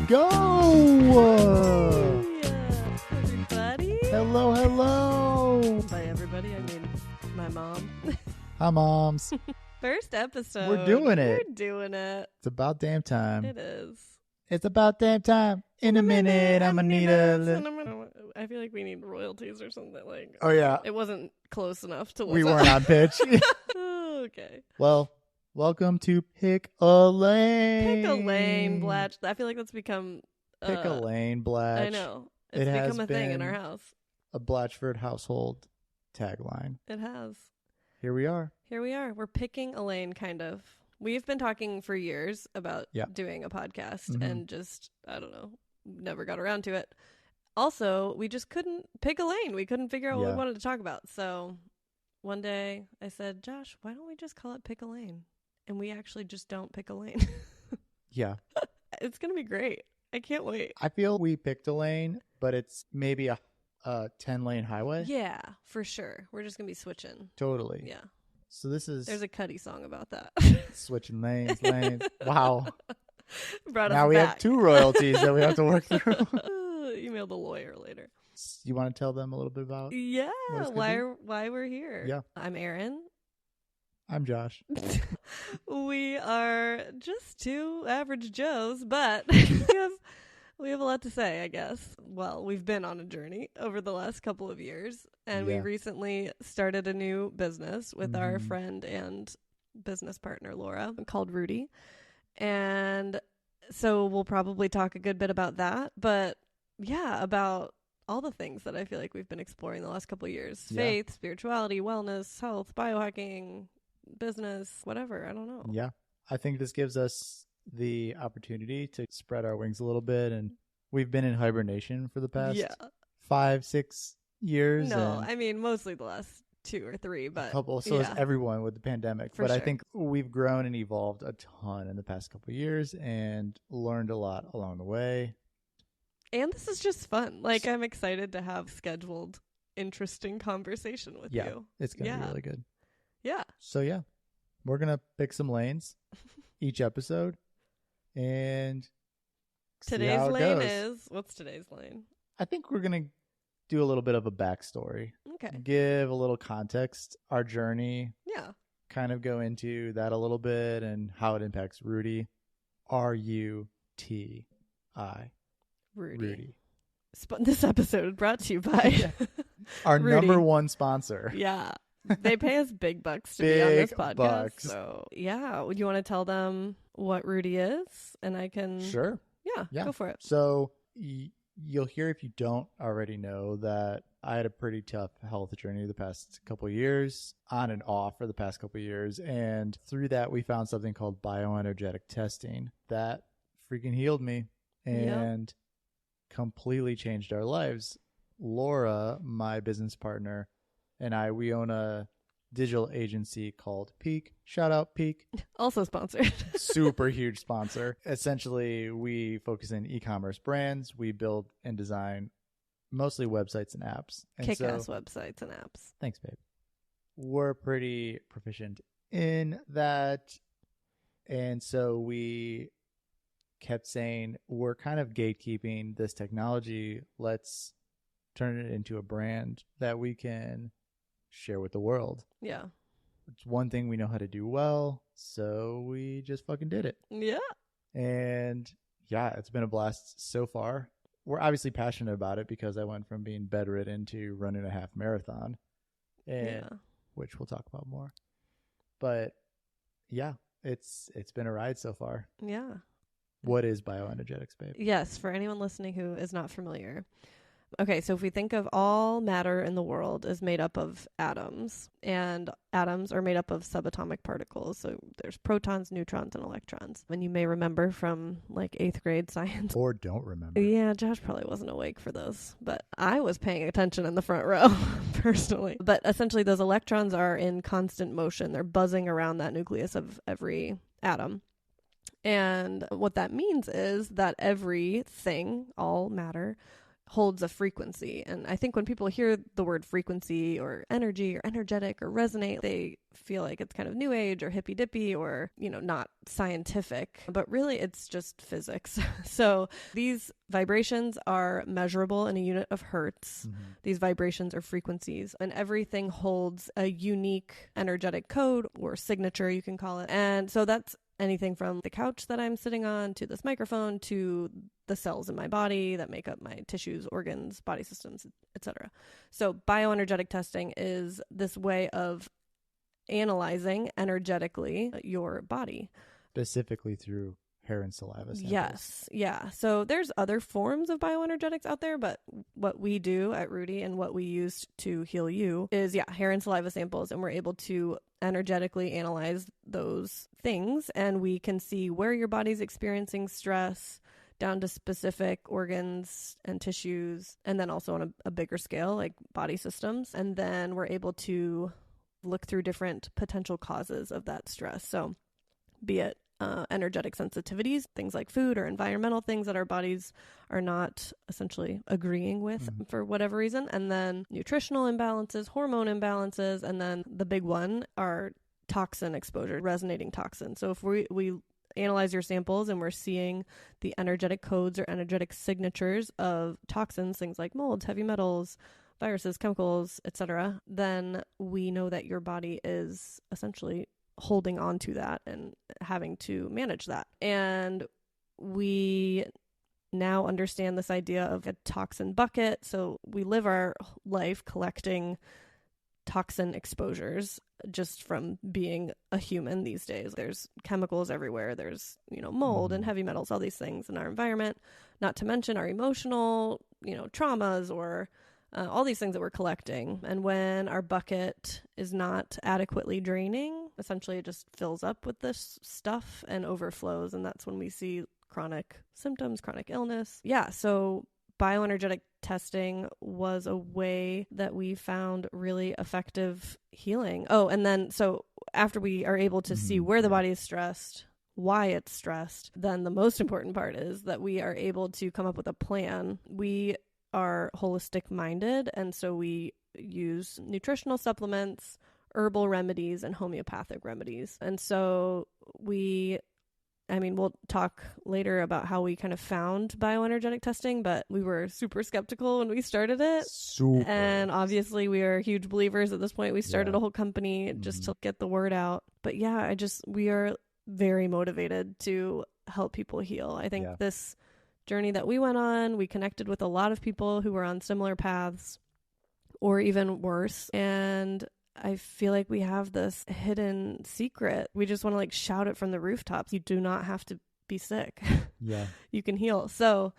go. Everybody. Hello, hello. By everybody, I mean my mom. Hi, moms. First episode. We're doing it. We're doing it. It's about damn time. It is. It's about damn time. In a minute, I'm gonna need I feel like we need royalties or something. Like, Oh, yeah. it wasn't close enough to. We weren't on pitch. Okay. Well, welcome to Pick a Lane. Pick a lane, Blatch. I feel like that's become. Pick a lane, Blatch. I know. It's It has become a thing in been our house. A Blatchford household tagline. It has. Here we are. Here we are. We're picking a lane, kind of. We've been talking for years about doing a podcast and just, I don't know, never got around to it. Also, we just couldn't pick a lane. We couldn't figure out what we wanted to talk about. So one day I said, Josh, why don't we just call it Pick a Lane? And we actually just don't pick a lane. Yeah. It's going to be great. I can't wait. I feel we picked a lane, but it's maybe a 10-lane highway. Yeah, for sure. We're just going to be switching. Totally. Yeah. So this is... There's a Cuddy song about that. Switching lanes. Wow. Brought us now we back. have two royalties that we have to work through. Email the lawyer later. You want to tell them a little bit about why we're here? Yeah. I'm Erin. I'm Josh. We are just two average Joes, but we have a lot to say, I guess. Well, we've been on a journey over the last couple of years, and we recently started a new business with our friend and business partner, Laura, called Ruti. And so we'll probably talk a good bit about that, but yeah, about all the things that I feel like we've been exploring the last couple of years. Faith, spirituality, wellness, health, biohacking, business, whatever. I don't know. Yeah. I think this gives us the opportunity to spread our wings a little bit. And we've been in hibernation for the past 5-6 years. No, I mean, mostly the last 2 or 3, but so has everyone with the pandemic. For but sure. I think we've grown and evolved a ton in the past couple of years and learned a lot along the way. And this is just fun. Like, I'm excited to have scheduled, interesting conversation with you. It's going to be really good. Yeah. So, we're going to pick some lanes each episode. And today's lane is, what's today's lane? I think we're going to do a little bit of a backstory. Okay. Give a little context, our journey. Yeah. Kind of go into that a little bit and how it impacts Ruti. Ruti. Ruti. This episode brought to you by our Ruti. number one sponsor. Yeah. They pay us big bucks to be on this podcast. So, yeah. You want to tell them what Ruti is? And I can... Sure. Yeah, go for it. So, you'll hear, if you don't already know, that I had a pretty tough health journey the past couple of years, on and off for the past couple of years. And through that, we found something called bioenergetic testing that freaking healed me and completely changed our lives. Laura, my business partner, and we own a digital agency called Peak. Shout out Peak. Also sponsored. Super huge sponsor. Essentially, we focus in e-commerce brands. We build and design mostly websites and apps. Kick-ass websites and apps. Thanks, babe. We're pretty proficient in that. And so we kept saying, we're kind of gatekeeping this technology. Let's turn it into a brand that we can share with the world. Yeah. It's one thing we know how to do well, so we just fucking did it. Yeah. And it's been a blast so far. We're obviously passionate about it because I went from being bedridden to running a half marathon, which we'll talk about more. But it's been a ride so far. Yeah. What is bioenergetics, babe? Yes, for anyone listening who is not familiar. Okay, so if we think of all matter in the world is made up of atoms, and atoms are made up of subatomic particles. So there's protons, neutrons, and electrons. And you may remember from like 8th grade science. Or don't remember. Yeah, Josh probably wasn't awake for those, but I was paying attention in the front row personally. But essentially those electrons are in constant motion. They're buzzing around that nucleus of every atom. And what that means is that everything, all matter, holds a frequency. And I think when people hear the word frequency or energy or energetic or resonate, they feel like it's kind of new age or hippy dippy or, not scientific, but really it's just physics. So these vibrations are measurable in a unit of hertz. Mm-hmm. These vibrations are frequencies, and everything holds a unique energetic code or signature, you can call it. And so that's anything from the couch that I'm sitting on to this microphone to the cells in my body that make up my tissues, organs, body systems, etc. So bioenergetic testing is this way of analyzing energetically your body. Specifically through hair and saliva samples. Yes. Yeah. So there's other forms of bioenergetics out there, but what we do at Ruti and what we use to heal you is, hair and saliva samples. And we're able to energetically analyze those things. And we can see where your body's experiencing stress down to specific organs and tissues. And then also on a bigger scale, like body systems. And then we're able to look through different potential causes of that stress. So be it energetic sensitivities, things like food or environmental things that our bodies are not essentially agreeing with for whatever reason. And then nutritional imbalances, hormone imbalances, and then the big one are toxin exposure, resonating toxins. So if we analyze your samples and we're seeing the energetic codes or energetic signatures of toxins, things like molds, heavy metals, viruses, chemicals, etc., then we know that your body is essentially holding on to that and having to manage that. And we now understand this idea of a toxin bucket. So we live our life collecting toxin exposures just from being a human these days. There's chemicals everywhere. There's, mold and heavy metals, all these things in our environment, not to mention our emotional, traumas or all these things that we're collecting. And when our bucket is not adequately draining, essentially it just fills up with this stuff and overflows. And that's when we see chronic symptoms, chronic illness. Yeah. So bioenergetic testing was a way that we found really effective healing. Oh, and then so after we are able to see where the body is stressed, why it's stressed, then the most important part is that we are able to come up with a plan. We are holistic minded, and so we use nutritional supplements, herbal remedies, and homeopathic remedies. And so we'll talk later about how we kind of found bioenergetic testing, but we were super skeptical when we started it. Super. And obviously we are huge believers at this point. We started a whole company just to get the word out. But we are very motivated to help people heal. I think this journey that we went on, we connected with a lot of people who were on similar paths or even worse. And I feel like we have this hidden secret. We just want to shout it from the rooftops. You do not have to be sick. Yeah. You can heal. So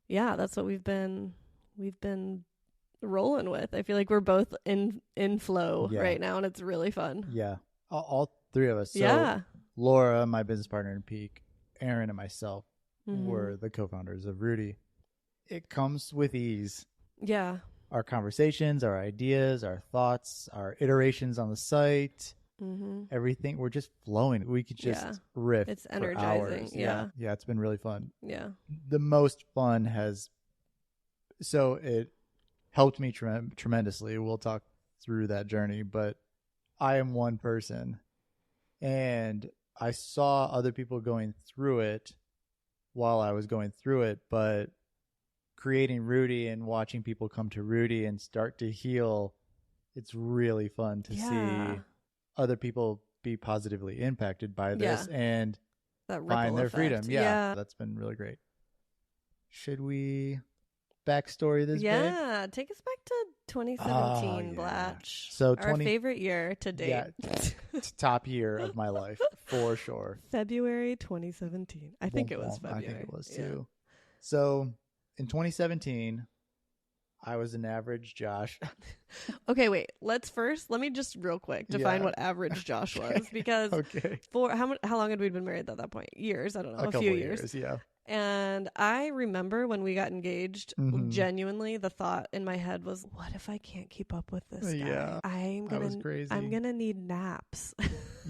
that's what we've been rolling with. I feel like we're both in flow right now, and it's really fun. Yeah. All three of us. So Laura, my business partner in Peak, Erin, and myself were the co-founders of Ruti. It comes with ease. Yeah. Our conversations, our ideas, our thoughts, our iterations on the site, everything. We're just flowing. We could just riff. It's energizing. For hours. Yeah. It's been really fun. Yeah. The most fun so it helped me tremendously. We'll talk through that journey, but I am one person and I saw other people going through it while I was going through it, but creating Ruti and watching people come to Ruti and start to heal, it's really fun to see other people be positively impacted by this and find their freedom. Yeah, that's been really great. Should we backstory this? Yeah, take us back to 2017, Blatch. So our favorite year to date. Yeah, top year of my life for sure. February 2017. I think it was February. I think it was too. So in 2017, I was an average Josh. Okay, wait. Let me just real quick define what average Josh was, because for how long had we been married at that point? Years, I don't know, a few years. Yeah. And I remember when we got engaged, genuinely the thought in my head was, what if I can't keep up with this guy? Yeah, that was I'm crazy. gonna need naps.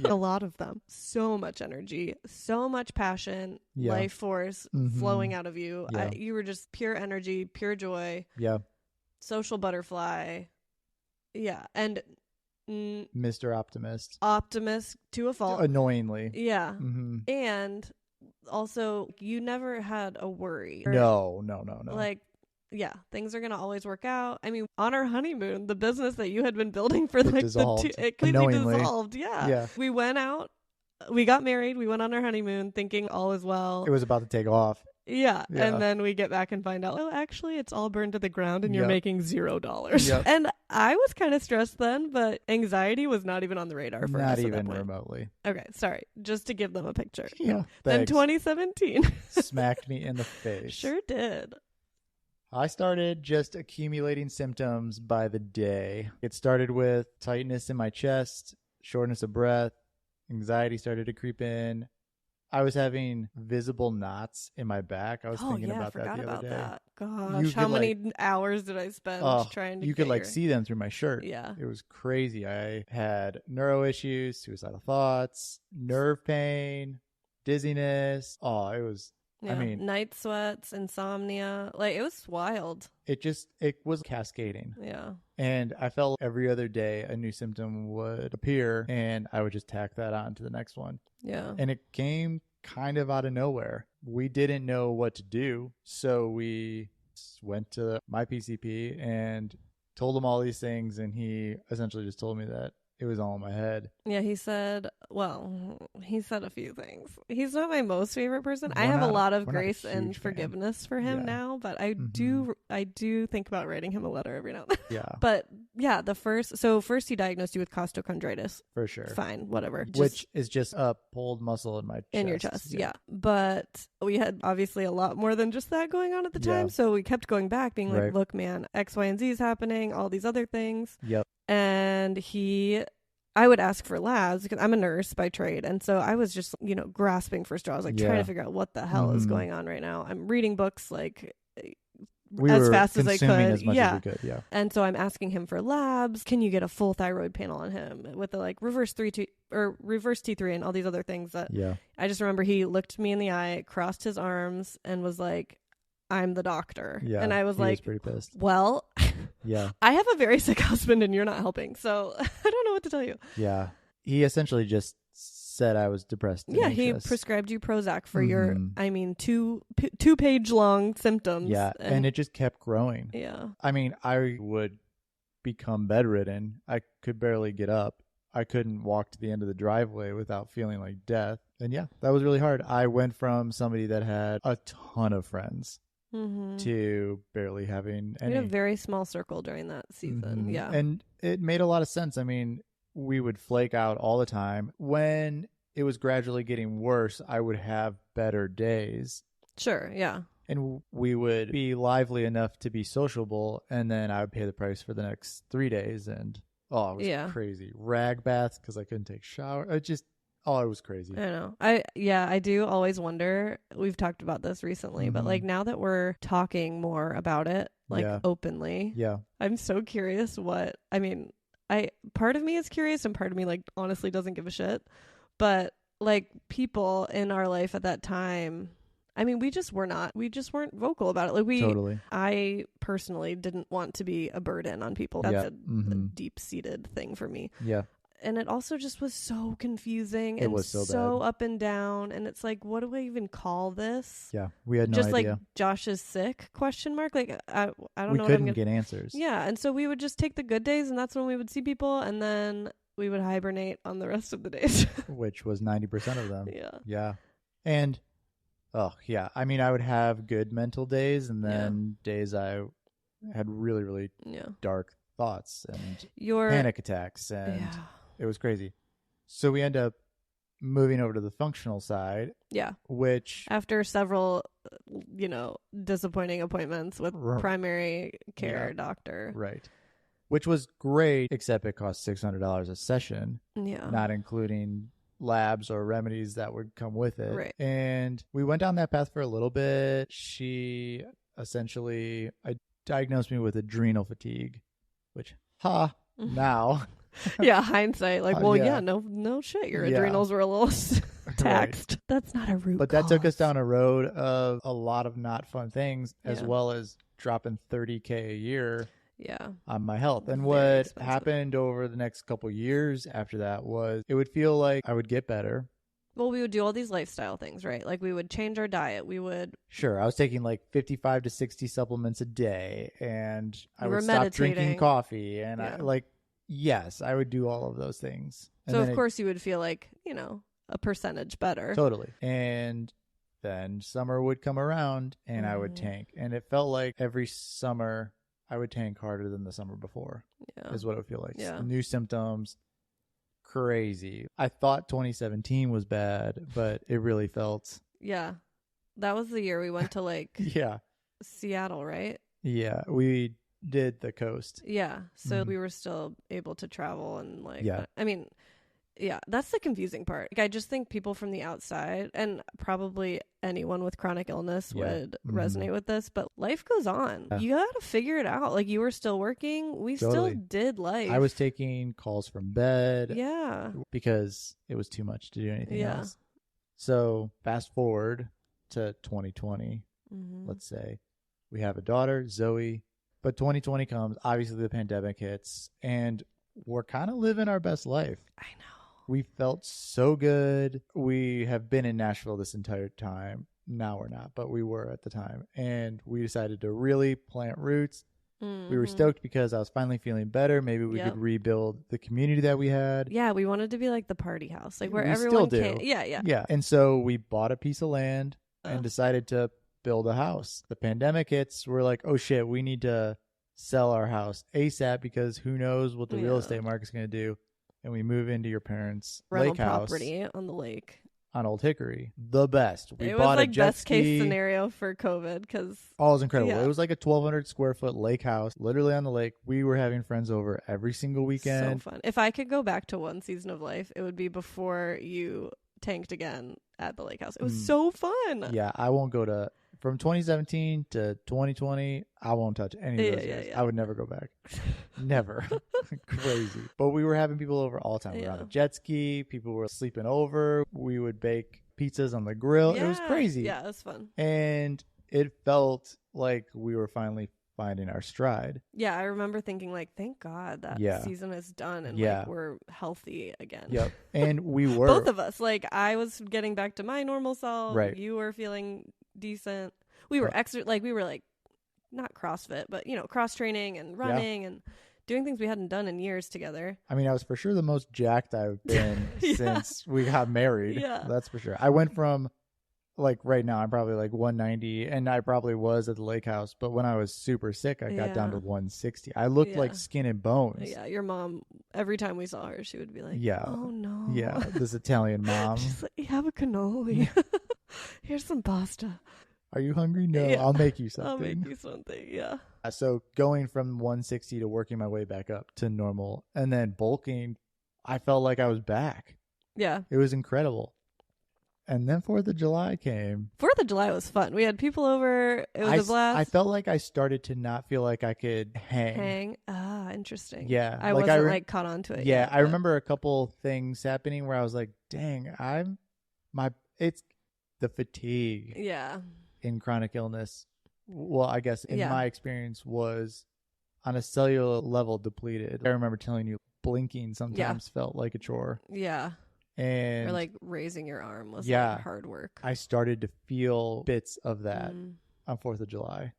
A lot of them. So much energy, so much passion, life force flowing out of you. You were just pure energy, pure joy. Yeah. Social butterfly. Yeah. And Mr. Optimist. Optimist to a fault. Annoyingly. Yeah. And also, you never had a worry. No. Like, yeah, things are going to always work out. I mean, on our honeymoon, the business that you had been building for like it completely dissolved. Yeah. We went out, we got married, we went on our honeymoon thinking all is well. It was about to take off. Yeah. And then we get back and find out, oh, actually, it's all burned to the ground and you're making $0. And I was kind of stressed then, but anxiety was not even on the radar for us. Not even remotely. Okay, sorry. Just to give them a picture. Yeah. Then 2017 smacked me in the face. Sure did. I started just accumulating symptoms by the day. It started with tightness in my chest, shortness of breath, anxiety started to creep in. I was having visible knots in my back. I was thinking about that the other day. That. Gosh, how many hours did I spend trying to You could see them through my shirt. Yeah. It was crazy. I had neuro issues, suicidal thoughts, nerve pain, dizziness. Oh, it was... Yeah, I mean, night sweats, insomnia. Like, it was wild. It was cascading. Yeah. And I felt every other day a new symptom would appear and I would just tack that on to the next one. Yeah. And it came kind of out of nowhere. We didn't know what to do. So we went to my PCP and told him all these things. And he essentially just told me that it was all in my head. Yeah, he said a few things. He's not my most favorite person. I have a lot of grace and forgiveness for him now, but I do think about writing him a letter every now and then. Yeah. But yeah, first he diagnosed you with costochondritis. For sure. Fine, whatever. Which is just a pulled muscle in my chest. In your chest, yeah. But we had obviously a lot more than just that going on at the time, so we kept going back being like, look, man, X, Y, and Z is happening, all these other things. Yep. And I would ask for labs because I'm a nurse by trade. And so I was just, grasping for straws, trying to figure out what the hell is going on right now. I'm reading books as fast as I could. As much as we could, yeah. And so I'm asking him for labs. Can you get a full thyroid panel on him with the reverse T3 and all these other things that I just remember he looked me in the eye, crossed his arms and was like, I'm the doctor. Yeah, and I was was pretty pissed. Well, yeah, I have a very sick husband and you're not helping. So I don't know what to tell you. Yeah. He essentially just said I was depressed. Yeah, he prescribed you Prozac for your, 2-page long symptoms. Yeah, and it just kept growing. Yeah. I mean, I would become bedridden. I could barely get up. I couldn't walk to the end of the driveway without feeling like death. And yeah, that was really hard. I went from somebody that had a ton of friends to barely having any. We had a very small circle during that season. Yeah. And it made a lot of sense. I mean, we would flake out all the time. When it was gradually getting worse, I would have better days. Sure, yeah. And we would be lively enough to be sociable, and then I would pay the price for the next 3 days. And it was crazy. Rag baths because I couldn't take a shower. It was crazy. I know. I do always wonder. We've talked about this recently, but now that we're talking more about it, openly, I'm so curious part of me is curious and part of me honestly doesn't give a shit. But people in our life at that time, I mean, we just weren't vocal about it. Totally. I personally didn't want to be a burden on people. That's a deep-seated thing for me. Yeah. And it also just was so confusing. It was so bad. Up and down. And it's what do I even call this? Yeah, we had no just idea. Josh is sick, ? I don't know what I'm couldn't get answers. Yeah, and so we would just take the good days, and that's when we would see people, and then we would hibernate on the rest of the days. Which was 90% of them. Yeah. Yeah. And, I mean, I would have good mental days, and then days I had really, really dark thoughts and panic attacks, and it was crazy. So we end up moving over to the functional side. Yeah. Which, after several, disappointing appointments with primary care doctor. Right. Which was great, except it cost $600 a session. Yeah. Not including labs or remedies that would come with it. Right. And we went down that path for a little bit. She essentially diagnosed me with adrenal fatigue, which, now. Yeah, hindsight. Like, well, yeah. no shit. Your adrenals were a little taxed. Right. That's not a root But cause. that took us down a road of a lot of not fun things, as Yeah. well as dropping $30,000 a year on my health. And Very what expensive. happened over the next couple years after that was it would feel like I would get better. Well, we would do all these lifestyle things, right? Like we would change our diet. We would. Sure. I was taking like 55 to 60 supplements a day, and I would stop meditating. drinking coffee. And yes, I would do all of those things. And so, of course, you would feel like, a percentage better. Totally. And then summer would come around and I would tank. And it felt like every summer I would tank harder than the summer before, is what it would feel like. Yeah. New symptoms. Crazy. I thought 2017 was bad, but it really felt. Yeah. That was the year we went to like Seattle, right? Yeah. We did the coast. Yeah. So we were still able to travel and like, yeah, that's the confusing part. Like, I just think people from the outside, and probably anyone with chronic illness would resonate with this, but life goes on. Yeah. You got to figure it out. Like, you were still working. We still did life. I was taking calls from bed. Yeah. Because it was too much to do anything else. So fast forward to 2020, let's say. We have a daughter, Zoe, but 2020 comes. Obviously, the pandemic hits, and we're kind of living our best life. I know. We felt so good. We have been in Nashville this entire time. Now we're not, but we were at the time. And we decided to really plant roots. We were stoked because I was finally feeling better. Maybe we could rebuild the community that we had. Yeah, we wanted to be like the party house, like where we everyone still can. do. Yeah. And so we bought a piece of land and decided to build a house. The pandemic hits. We're like, oh shit, we need to sell our house ASAP because who knows what the real estate market's going to do. And we move into your parents' rental lake house property on the lake on Old Hickory. The best. It was like best case scenario for COVID because it was incredible. It was like a 1,200 square foot lake house, literally on the lake. We were having friends over every single weekend. So fun. If I could go back to one season of life, it would be before you tanked again at the lake house. It was so fun. Yeah, I won't go to. From 2017 to 2020, I won't touch any of those years. I would never go back. Never. Crazy. But we were having people over all the time. We were on a jet ski. People were sleeping over. We would bake pizzas on the grill. It was crazy. Yeah, it was fun. And it felt like we were finally finding our stride. Yeah, I remember thinking like, thank God that season is done and like we're healthy again. Yep. And we were. Both of us. Like, I was getting back to my normal self. Right. You were feeling decent. We were we were like not CrossFit, but cross training and running and doing things we hadn't done in years together. I mean, I was for sure the most jacked I've been since we got married. Yeah. That's for sure. I went from like right now I'm probably like 190 and I probably was at the lake house, but when I was super sick I got down to 160. I looked like skin and bones. Yeah, your mom, every time we saw her she would be like, oh no. Yeah, this Italian mom. She's like, have a cannoli. Here's some pasta. Are you hungry? No, I'll make you something. I'll make you something, yeah. So going from 160 to working my way back up to normal and then bulking, I felt like I was back. Yeah. It was incredible. And then 4th of July came. 4th of July was fun. We had people over. It was a blast. I felt like I started to not feel like I could hang. Ah, interesting. Yeah. I wasn't like caught on to it. Yeah. Yet, I remember a couple things happening where I was like, dang, it's the fatigue. Yeah. In chronic illness. Well, I guess in my experience was on a cellular level depleted. I remember telling you blinking sometimes felt like a chore. Yeah. And or like raising your arm was like hard work. I started to feel bits of that on 4th of July.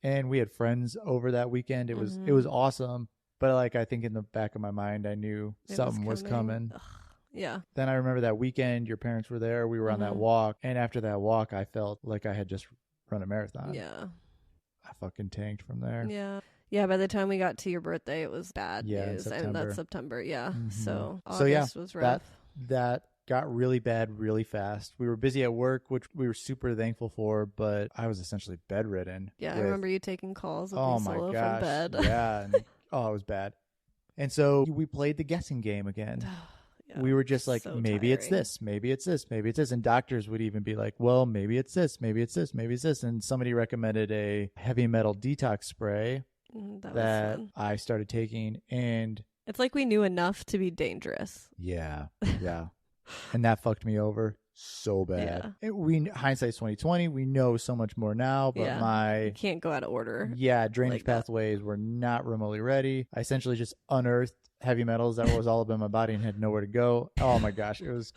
And we had friends over that weekend. It was awesome. But like I think in the back of my mind I knew something was coming. Yeah. Then I remember that weekend your parents were there. We were on that walk. And after that walk I felt like I had just run a marathon. Yeah. I fucking tanked from there. Yeah. Yeah, by the time we got to your birthday it was bad news. And that's September, So August was rough. That got really bad really fast. We were busy at work, which we were super thankful for, but I was essentially bedridden. Yeah, I remember you taking calls with me solo from bed. Yeah. And, it was bad. And so we played the guessing game again. we were just like, so maybe it's tiring. this, maybe it's this, maybe it's this. And doctors would even be like, well, maybe it's this, maybe it's this, maybe it's this. And somebody recommended a heavy metal detox spray That was fun. I started taking. And it's like we knew enough to be dangerous. yeah. And that fucked me over so bad. Hindsight's 2020. We know so much more now, but you can't go out of order. Drainage pathways were not remotely ready. I essentially just unearthed heavy metals that was all up in my body and had nowhere to go. Oh my gosh, it was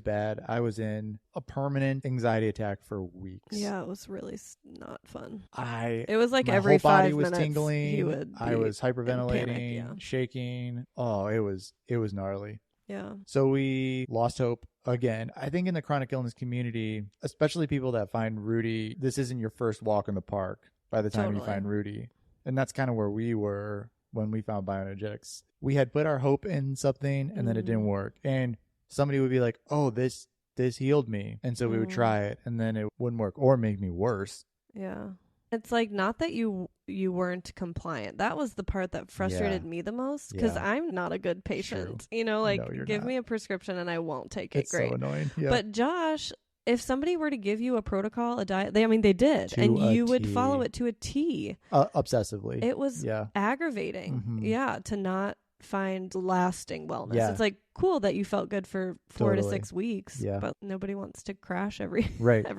bad. I was in a permanent anxiety attack for weeks. Yeah, it was really not fun. It was like my every whole body 5 was minutes tingling. I was hyperventilating, panic, shaking. Oh, it was gnarly. Yeah. So we lost hope again. I think in the chronic illness community, especially people that find Ruti, this isn't your first walk in the park by the time you find Ruti. And that's kind of where we were when we found bioenergetics. We had put our hope in something and then it didn't work. And somebody would be like, oh, this healed me. And so we would try it and then it wouldn't work or make me worse. Yeah. It's like not that you weren't compliant. That was the part that frustrated me the most because I'm not a good patient. True. You know, like give not. me a prescription and I won't take it. It's so annoying. Yeah. But Josh, if somebody were to give you a protocol, a diet, they did, and you would follow it to a T. Obsessively. It was aggravating. Mm-hmm. Yeah, to not find lasting wellness. Yeah. It's like cool that you felt good for 4 to 6 weeks, but nobody wants to crash every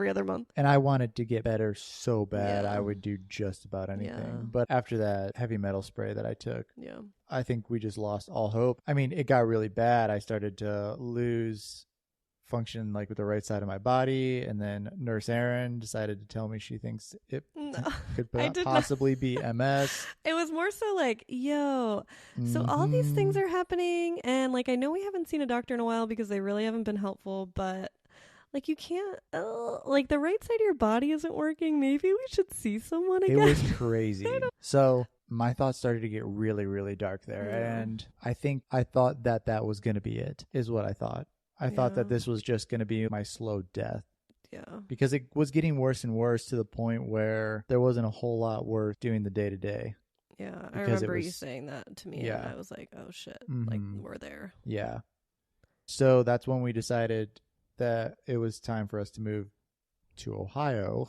other month. And I wanted to get better so bad. I would do just about anything. Yeah. But after that heavy metal spray that I took, yeah, I think we just lost all hope. I mean, it got really bad. I started to lose function like with the right side of my body, and then Nurse Erin decided to tell me she thinks it could possibly be MS. It was more so like, so all these things are happening, and like I know we haven't seen a doctor in a while because they really haven't been helpful, but like you can't like the right side of your body isn't working. Maybe we should see someone again. It was crazy. So my thoughts started to get really, really dark there, and I thought that was going to be it, is what I thought. I thought that this was just going to be my slow death. Yeah. Because it was getting worse and worse to the point where there wasn't a whole lot worth doing the day to day. Yeah. I remember you saying that to me. And I was like, oh shit. Mm-hmm. Like we're there. Yeah. So that's when we decided that it was time for us to move to Ohio.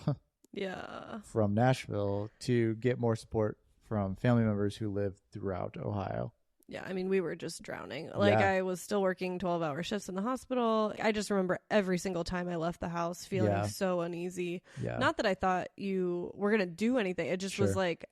Yeah. From Nashville to get more support from family members who live throughout Ohio. Yeah, I mean, we were just drowning. Like, I was still working 12-hour shifts in the hospital. I just remember every single time I left the house feeling so uneasy. Yeah. Not that I thought you were going to do anything. It just was like,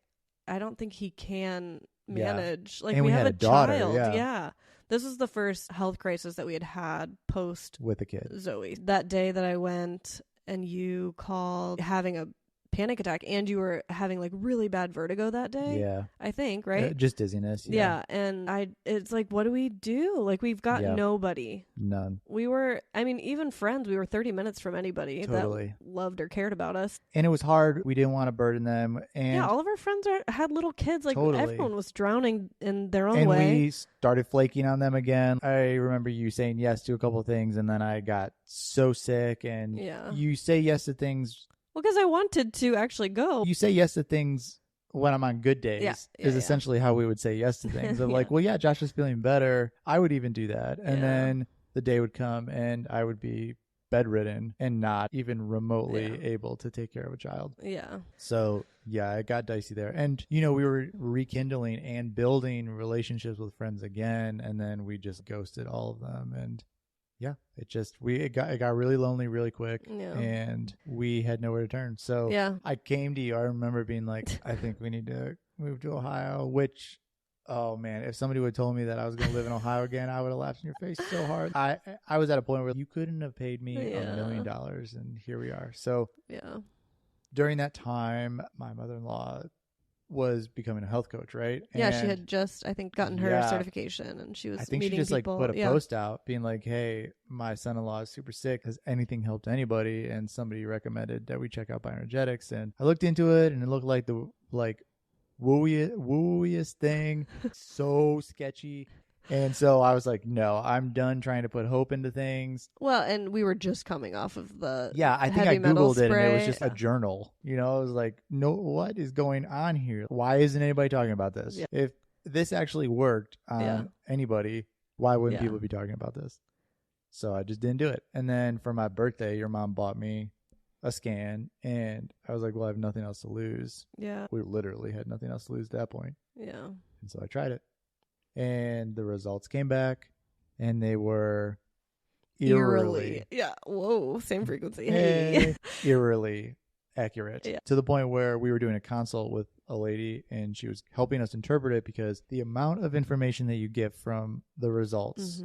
I don't think he can manage. Like, and we have had a daughter, child. Yeah. This was the first health crisis that we had post with a kid. Zoe. That day that I went and you called having a panic attack and you were having like really bad vertigo that day, I think, right? Just dizziness. And it's like, what do we do? Like, we've got nobody. None. We were, I mean, even friends, we were 30 minutes from anybody that loved or cared about us. And it was hard. We didn't want to burden them. And all of our friends had little kids. Like everyone was drowning in their own and way. And we started flaking on them again. I remember you saying yes to a couple of things, and then I got so sick. And you say yes to things. Well, because I wanted to actually go. You say yes to things when I'm on good days is essentially how we would say yes to things. Of like, well, Josh is feeling better. I would even do that. And then the day would come and I would be bedridden and not even remotely able to take care of a child. Yeah. So, it got dicey there. And, we were rekindling and building relationships with friends again. And then we just ghosted all of them. And it got really lonely really quick, and we had nowhere to turn. So I came to you. I remember being like, I think we need to move to Ohio, which, oh man, if somebody would have told me that I was going to live in Ohio again, I would have laughed in your face so hard. I was at a point where you couldn't have paid me $1 million, and here we are. So during that time, my mother-in-law was becoming a health coach, right? Yeah, she had just, I think, gotten her certification, and she was I think meeting she just people. Like put a post out being like, hey, my son-in-law is super sick. Has anything helped anybody? And somebody recommended that we check out Bioenergetics. And I looked into it, and it looked like the wooiest thing. So sketchy. And so I was like, no, I'm done trying to put hope into things. Well, and we were just coming off of the I think I Googled it, and it was just a journal. I was like, no, what is going on here? Why isn't anybody talking about this? Yeah. If this actually worked on anybody, Why wouldn't people be talking about this? So I just didn't do it. And then for my birthday, your mom bought me a scan, and I was like, well, I have nothing else to lose. Yeah. We literally had nothing else to lose at that point. Yeah. And so I tried it. And the results came back, and they were eerily. Yeah. Whoa. Same frequency. Hey. Eerily accurate. Yeah. To the point where we were doing a consult with a lady, and she was helping us interpret it, because the amount of information that you get from the results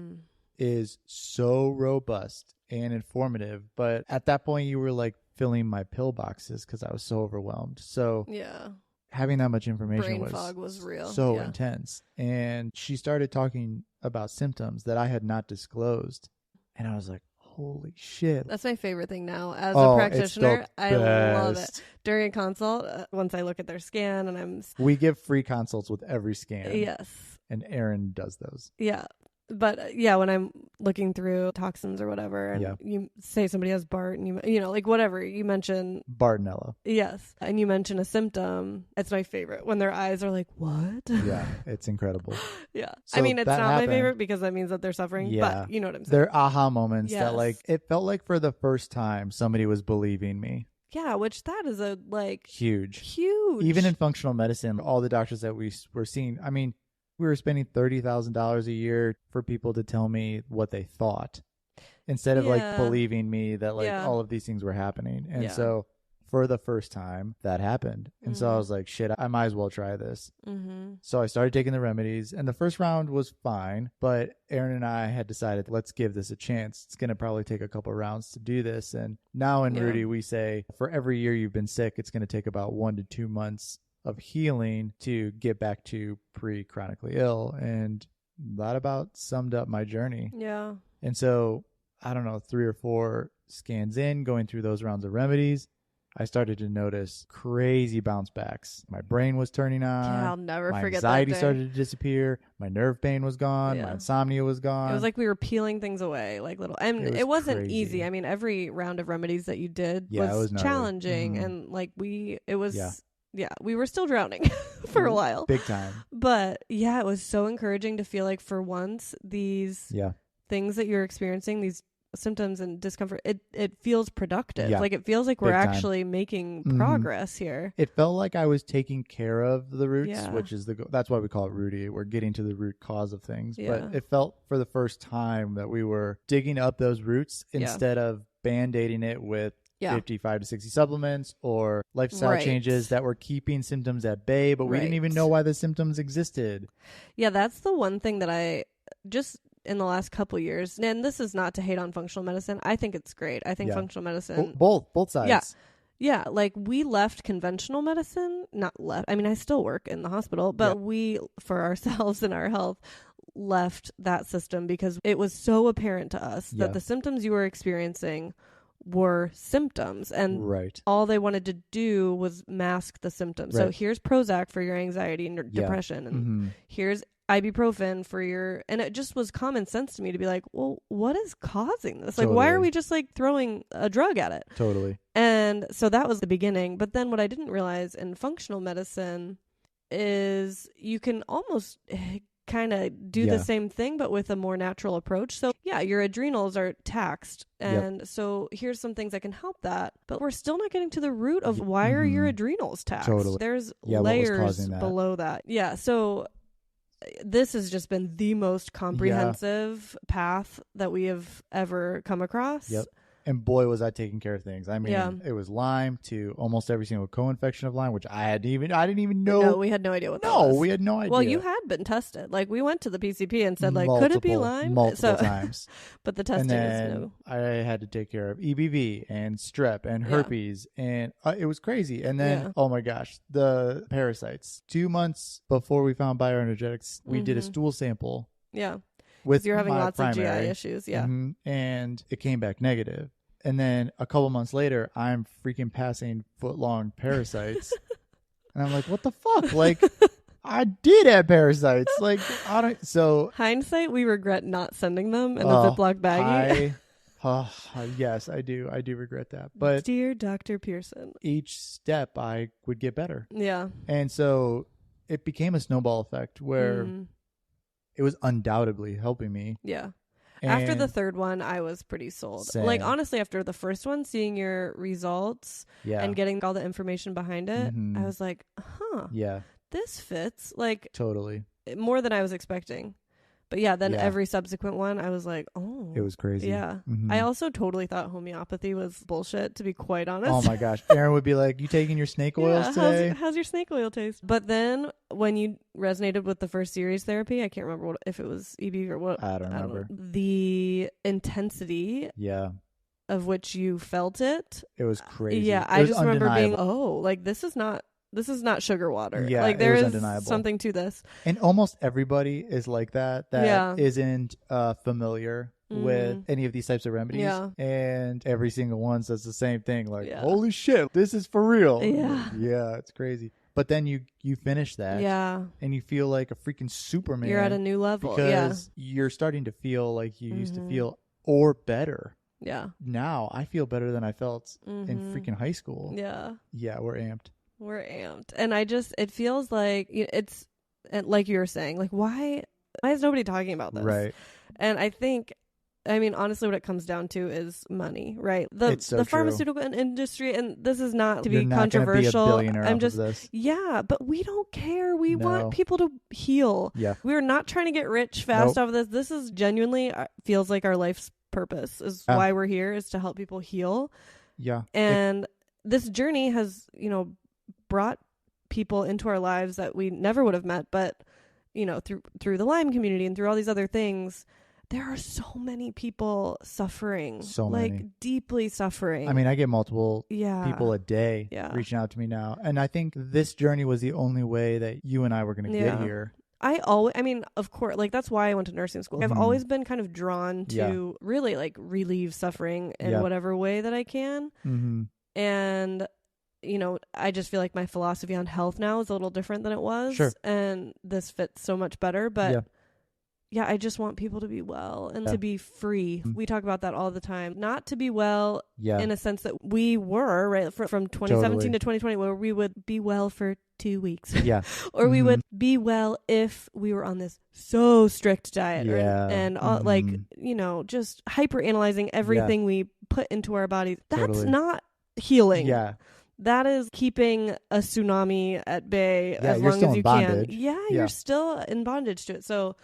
is so robust and informative. But at that point, you were like filling my pill boxes because I was so overwhelmed. So yeah, having that much information brain fog was real. So intense. And she started talking about symptoms that I had not disclosed. And I was like, holy shit. That's my favorite thing now. As a practitioner, I love it. During a consult, once I look at their scan and we give free consults with every scan. Yes. And Erin does those. Yeah. But yeah, when I'm looking through toxins or whatever, and you say somebody has BART, and you know, like whatever, you mention Bartonella. Yes. And you mention a symptom. It's my favorite when their eyes are like, what? Yeah, it's incredible. Yeah. So I mean, it's not my favorite because that means that they're suffering, but you know what I'm saying. They're aha moments that like, it felt like for the first time somebody was believing me. Yeah, which that is a like huge. Even in functional medicine, all the doctors that we were seeing, I mean, we were spending $30,000 a year for people to tell me what they thought instead of like believing me that like all of these things were happening. And so for the first time that happened. And so I was like, shit, I might as well try this. So I started taking the remedies, and the first round was fine, but Erin and I had decided, let's give this a chance. It's going to probably take a couple rounds to do this. And now in Ruti, we say for every year you've been sick, it's going to take about 1 to 2 months of healing to get back to pre-chronically ill. And that about summed up my journey. Yeah. And so, I don't know, 3 or 4 scans in, going through those rounds of remedies, I started to notice crazy bounce backs. My brain was turning on. Yeah, I'll never forget that. My anxiety started to disappear. My nerve pain was gone. My insomnia was gone. It was like we were peeling things away, like little. And it wasn't crazy. Easy. I mean, every round of remedies that you did was challenging, and like it was. Yeah, we were still drowning for a while. Big time. But yeah, it was so encouraging to feel like for once these things that you're experiencing, these symptoms and discomfort, it feels productive. Like it feels like we're actually making progress here. It felt like I was taking care of the roots, which is that's why we call it Ruti. We're getting to the root cause of things. But it felt for the first time that we were digging up those roots instead of band-aiding it with 55 to 60 supplements or lifestyle changes that were keeping symptoms at bay, but we didn't even know why the symptoms existed. Yeah, that's the one thing that I just in the last couple years, and this is not to hate on functional medicine. I think it's great. I think functional medicine. Both sides. Yeah. Yeah, like we left conventional medicine, not left. I mean, I still work in the hospital, but we, for ourselves and our health, left that system because it was so apparent to us that the symptoms you were experiencing were symptoms, and all they wanted to do was mask the symptoms. So here's Prozac for your anxiety and your depression, and here's ibuprofen for your, and it just was common sense to me to be like, well, what is causing this? Like, why are we just like throwing a drug at it? And so that was the beginning. But then what I didn't realize in functional medicine is you can almost kind of do the same thing, but with a more natural approach. So yeah, your adrenals are taxed. And so here's some things that can help that, but we're still not getting to the root of why are your adrenals taxed? There's layers below that. Yeah. So this has just been the most comprehensive path that we have ever come across. And boy, was I taking care of things. I mean, it was Lyme to almost every single co-infection of Lyme, which I didn't even know. No, we had no idea what that was. No, we had no idea. Well, you had been tested. Like, we went to the PCP and said, like, could it be Lyme? Multiple times. But the testing is no. I had to take care of EBV and strep and herpes, and it was crazy. And then, oh my gosh, the parasites. 2 months before we found bioenergetics, we did a stool sample. Yeah. With you're having lots primary, of GI issues. Yeah. And it came back negative. And then a couple months later, I'm freaking passing foot-long parasites. And I'm like, what the fuck? Like, I did have parasites. Like, I don't. So hindsight, we regret not sending them in a Ziploc baggie. Yes, I do. I do regret that. But dear Dr. Pearson, each step I would get better. Yeah. And so it became a snowball effect where it was undoubtedly helping me. Yeah. And after the third one, I was pretty sold. Same. Like, honestly, after the first one, seeing your results yeah. and getting all the information behind it, Mhm. I was like, huh, Yeah, this fits. Like, totally. more than I was expecting. But yeah, then Yeah. every subsequent one, I was like, oh. It was crazy. Yeah. Mhm. I also totally thought homeopathy was bullshit, to be quite honest. Oh my gosh. Erin would be like, you taking your snake oils today? How's your snake oil taste? But then when you resonated with the first series therapy, I can't remember if it was EB or what. I don't remember. The intensity Yeah. of which you felt it. It was crazy. Yeah, It I was just remember being, undeniable. like, this is not sugar water. Yeah, like, it there was is undeniable. something to this. And almost everybody is like that Yeah. isn't familiar with any of these types of remedies. Yeah. And every single one says the same thing, like, Yeah. holy shit, this is for real. Yeah. Yeah, it's crazy. But then you finish that Yeah. and you feel like a freaking Superman. You're at a new level. Because you're starting to feel like you used to Mhm. feel, or better. Yeah. Now I feel better than I felt in Mhm. freaking high school. Yeah. Yeah, we're amped. We're amped. And it feels like it's like you were saying, like, why is nobody talking about this? Right. And I mean, honestly, what it comes down to is money, right? It's so the true. pharmaceutical industry, and this is not to You're be not controversial. Gonna be a billionaire I'm off just, of this. yeah, but we don't care. We No. want people to heal. Yeah. We're not trying to get rich fast Nope. off of this. This is genuinely feels like our life's purpose is why we're here, is to help people heal. Yeah. And this journey has, brought people into our lives that we never would have met, but through the Lyme community and through all these other things, there are so many people suffering, So like many. deeply suffering. I mean, I get multiple yeah, people a day reaching out to me now. And I think this journey was the only way that you and I were going to get here. I mean, of course, like, that's why I went to nursing school. I've Mhm. always been kind of drawn to really, like, relieve suffering in whatever way that I can. Mm-hmm. And I just feel like my philosophy on health now is a little different than it was. Sure. And this fits so much better. But yeah, I just want people to be well and to be free. Mm-hmm. We talk about that all the time. Not to be well Yeah. in a sense that we were, right, from 2017 to 2020, where we would be well for 2 weeks. Yeah. Or we would be well if we were on this so strict diet. Yeah. And like, just hyper analyzing everything we put into our bodies. That's not healing. Yeah. That is keeping a tsunami at bay as you're long still as in you bondage. can. Yeah, you're still in bondage to it. So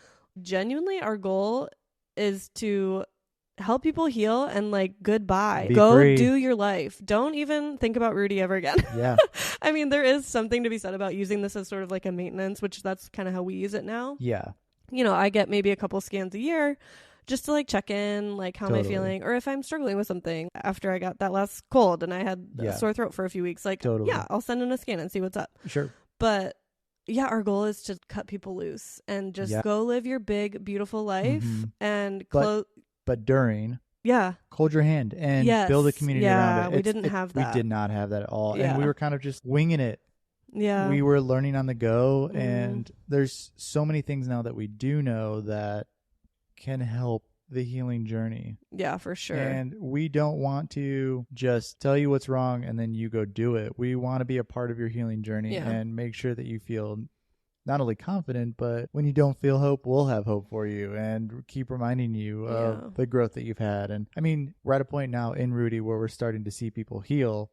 genuinely, our goal is to help people heal and, like, goodbye. Be Go free. do your life. Don't even think about Ruti ever again. Yeah. I mean, there is something to be said about using this as sort of like a maintenance, which that's kind of how we use it now. Yeah. I get maybe a couple scans a year just to, like, check in, like, how am I feeling? Or if I'm struggling with something after I got that last cold and I had a sore throat for a few weeks, like, I'll send in a scan and see what's up. Sure. But yeah, our goal is to cut people loose and just go live your big, beautiful life and close. But during, yeah, hold your hand and build a community around it. We didn't have that. We did not have that at all. Yeah. And we were kind of just winging it. Yeah. We were learning on the go. And there's so many things now that we do know that can help the healing journey. Yeah, for sure. And we don't want to just tell you what's wrong and then you go do it. We want to be a part of your healing journey and make sure that you feel not only confident, but when you don't feel hope, we'll have hope for you and keep reminding you of the growth that you've had. And I mean, we're at a point now in Ruti where we're starting to see people heal.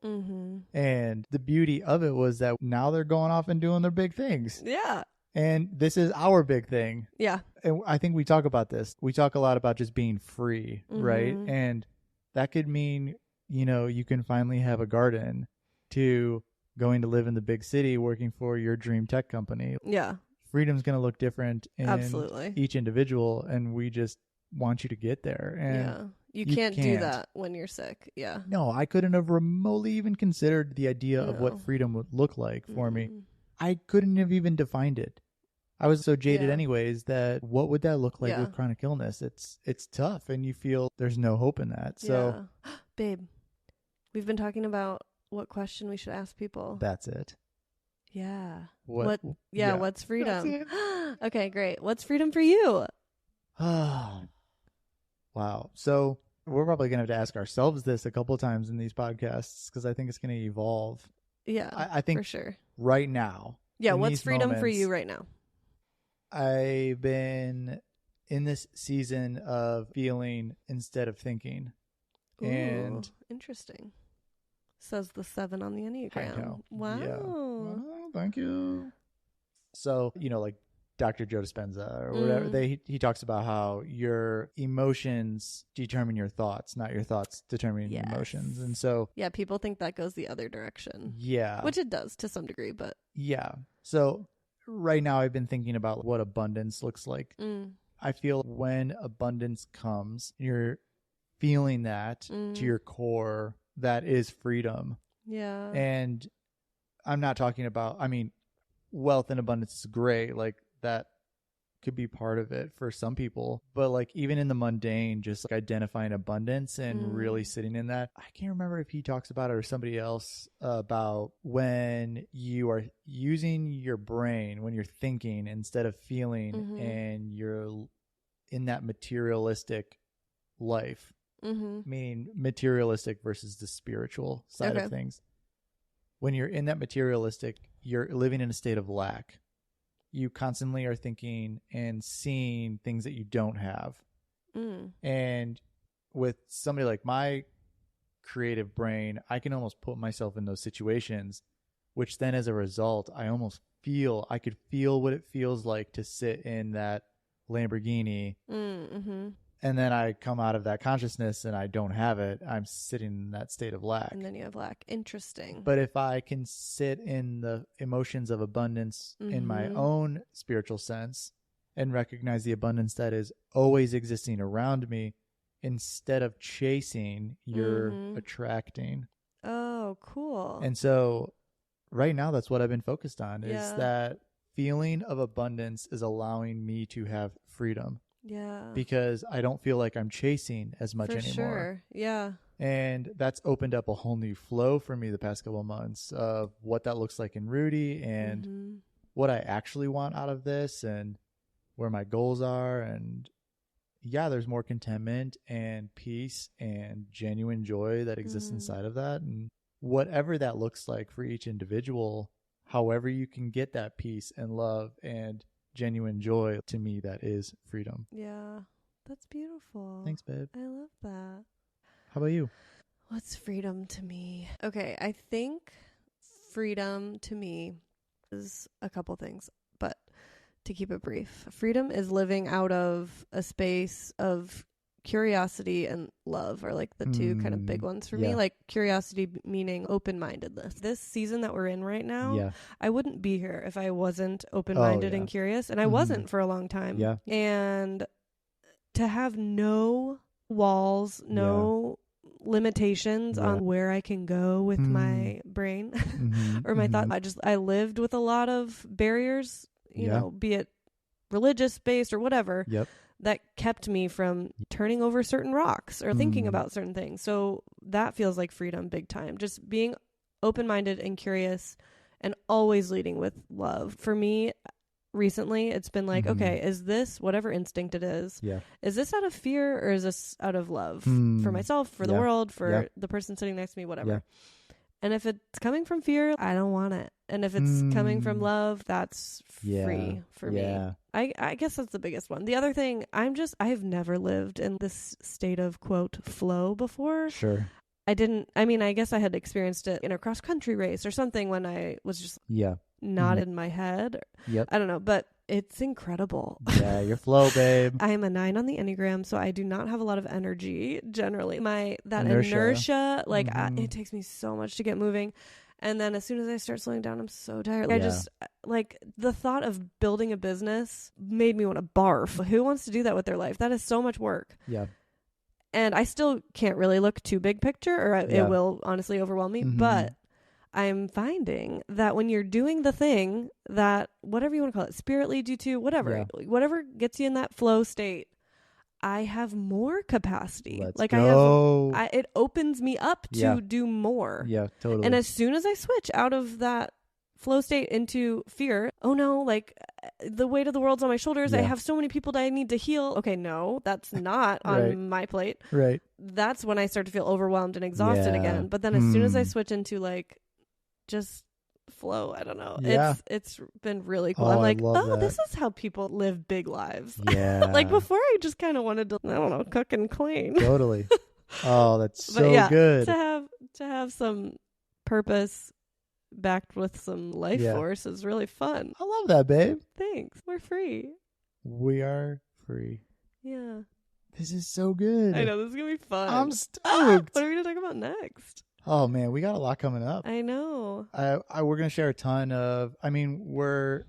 And the beauty of it was that now they're going off and doing their big things. Yeah. And this is our big thing. Yeah. And I think we talk about this. We talk a lot about just being free, right? And that could mean, you can finally have a garden, to going to live in the big city working for your dream tech company. Yeah. Freedom's going to look different in Absolutely. each individual, and we just want you to get there. And you can't do that when you're sick. Yeah. No, I couldn't have remotely even considered the idea of what freedom would look like for me. I couldn't have even defined it. I was so jaded anyways that what would that look like with chronic illness? It's tough, and you feel there's no hope in that. So, babe, we've been talking about what question we should ask people. That's it. Yeah. What's freedom? Okay, great. What's freedom for you? Wow. So we're probably going to have to ask ourselves this a couple of times in these podcasts because I think it's going to evolve. Yeah, I think for sure. Right now. Yeah, what's freedom for moments, you right now? I've been in this season of feeling instead of thinking. Ooh, and interesting. Says the 7 on the Enneagram. I know. Wow. Yeah. Oh, thank you. So, like Dr. Joe Dispenza or whatever, he talks about how your emotions determine your thoughts, not your thoughts determining your emotions. And so, yeah, people think that goes the other direction. Yeah. Which it does to some degree, but yeah. So right now I've been thinking about what abundance looks like. I feel when abundance comes, you're feeling that to your core, that is freedom. Yeah. And I'm not talking about, wealth and abundance is great. Like that could be part of it for some people. But like even in the mundane, just like identifying abundance and really sitting in that. I can't remember if he talks about it or somebody else about when you are using your brain, when you're thinking instead of feeling, and you're in that materialistic life. Meaning materialistic versus the spiritual side of things. When you're in that materialistic, you're living in a state of lack. You constantly are thinking and seeing things that you don't have. And with somebody like my creative brain, I can almost put myself in those situations, which then as a result, I could feel what it feels like to sit in that Lamborghini. And then I come out of that consciousness and I don't have it. I'm sitting in that state of lack. And then you have lack. Interesting. But if I can sit in the emotions of abundance in my own spiritual sense and recognize the abundance that is always existing around me, instead of chasing, you're attracting. Oh, cool. And so right now, that's what I've been focused on is that feeling of abundance is allowing me to have freedom. Yeah. Because I don't feel like I'm chasing as much anymore. Sure. Yeah. And that's opened up a whole new flow for me the past couple of months of what that looks like in Ruti and what I actually want out of this and where my goals are. And yeah, there's more contentment and peace and genuine joy that exists inside of that. And whatever that looks like for each individual, however you can get that peace and love and genuine joy, to me that is freedom. Yeah, that's beautiful. Thanks, babe. I love that. How about you? What's freedom to me? Okay, I think freedom to me is a couple things, but to keep it brief, freedom is living out of a space of curiosity and love are like the two kind of big ones for me. Like curiosity meaning open-mindedness. This season that we're in right now, I wouldn't be here if I wasn't open-minded and curious, and I wasn't for a long time. And to have no walls, no limitations on where I can go with my brain or my thought. I lived with a lot of barriers, you know, be it religious based or whatever. That kept me from turning over certain rocks or thinking about certain things. So that feels like freedom big time. Just being open-minded and curious and always leading with love. For me, recently, it's been like, okay, is this whatever instinct it is this out of fear or is this out of love for myself, for the world, for the person sitting next to me, whatever. And if it's coming from fear, I don't want it. And if it's coming from love, that's free for me. I guess that's the biggest one. The other thing, I've never lived in this state of, quote, flow before. I guess I had experienced it in a cross country race or something when I was just not in my head. I don't know, but it's incredible. Yeah, your flow, babe. I am a 9 on the Enneagram, so I do not have a lot of energy generally. That inertia like it takes me so much to get moving. And then as soon as I start slowing down, I'm so tired. I just, like, the thought of building a business made me want to barf. Who wants to do that with their life? That is so much work. And I still can't really look too big picture or it will honestly overwhelm me. But I'm finding that when you're doing the thing that, whatever you want to call it, spirit leads you to, whatever gets you in that flow state, I have more capacity. It opens me up to do more. Totally. And as soon as I switch out of that flow state into fear, oh no, like the weight of the world's on my shoulders. I have so many people that I need to heal. Okay, no, that's not on my plate. That's when I start to feel overwhelmed and exhausted again. But then as soon as I switch into like just flow. I don't know. Yeah. It's been really cool. Oh, I'm I like, love that. this is how people live big lives. Yeah. Like before, I just kind of wanted to, I don't know, cook and clean. Totally. Oh, that's But so yeah, good. to have some purpose backed with some life force is really fun. I love that, babe. Thanks. We're free. We are free. Yeah. This is so good. I know, this is going to be fun. I'm stoked. What are we going to talk about next? Oh, man, we got a lot coming up. I know. We're going to share a ton of, we're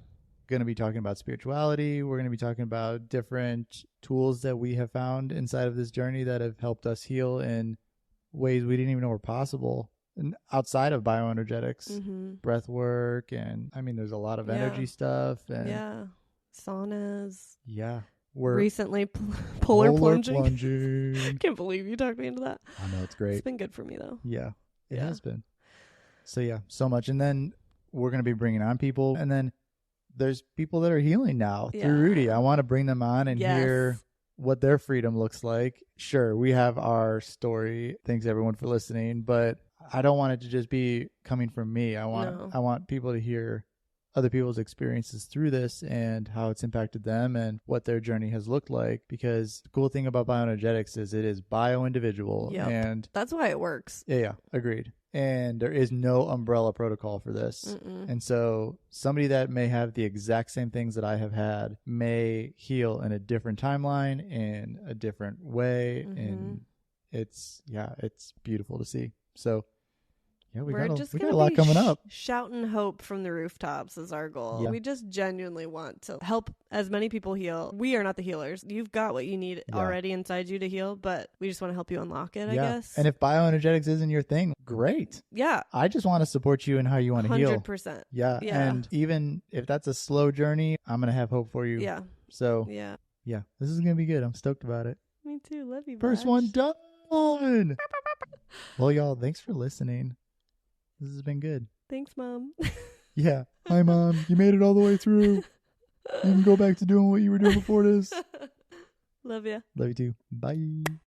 going to be talking about spirituality. We're going to be talking about different tools that we have found inside of this journey that have helped us heal in ways we didn't even know were possible. And outside of bioenergetics, breath work, and there's a lot of energy stuff. And saunas. Yeah. We're recently polar plunging. Can't believe you talked me into that. I know, it's great. It's been good for me, though. Yeah, it has been. So, so much. And then we're going to be bringing on people. And then there's people that are healing now through Ruti. I want to bring them on and hear what their freedom looks like. Sure, we have our story. Thanks, everyone, for listening. But I don't want it to just be coming from me. I want people to hear other people's experiences through this and how it's impacted them and what their journey has looked like. Because the cool thing about bioenergetics is it is bio-individual. And that's why it works. Yeah, agreed. And there is no umbrella protocol for this. And so somebody that may have the exact same things that I have had may heal in a different timeline, in a different way. And it's beautiful to see. So we got a lot coming up. Shouting hope from the rooftops is our goal. We just genuinely want to help as many people heal. We are not the healers. You've got what you need already inside you to heal, but we just want to help you unlock it, I guess. And if bioenergetics isn't your thing, great. Yeah. I just want to support you in how you want to heal. 100%. Yeah. And even if that's a slow journey, I'm going to have hope for you. Yeah. So, this is going to be good. I'm stoked about it. Me too. Love you, First one done. Well, y'all, thanks for listening. This has been good. Thanks, Mom. Yeah. Hi, Mom. You made it all the way through. You can go back to doing what you were doing before this. Love ya. Love you too. Bye.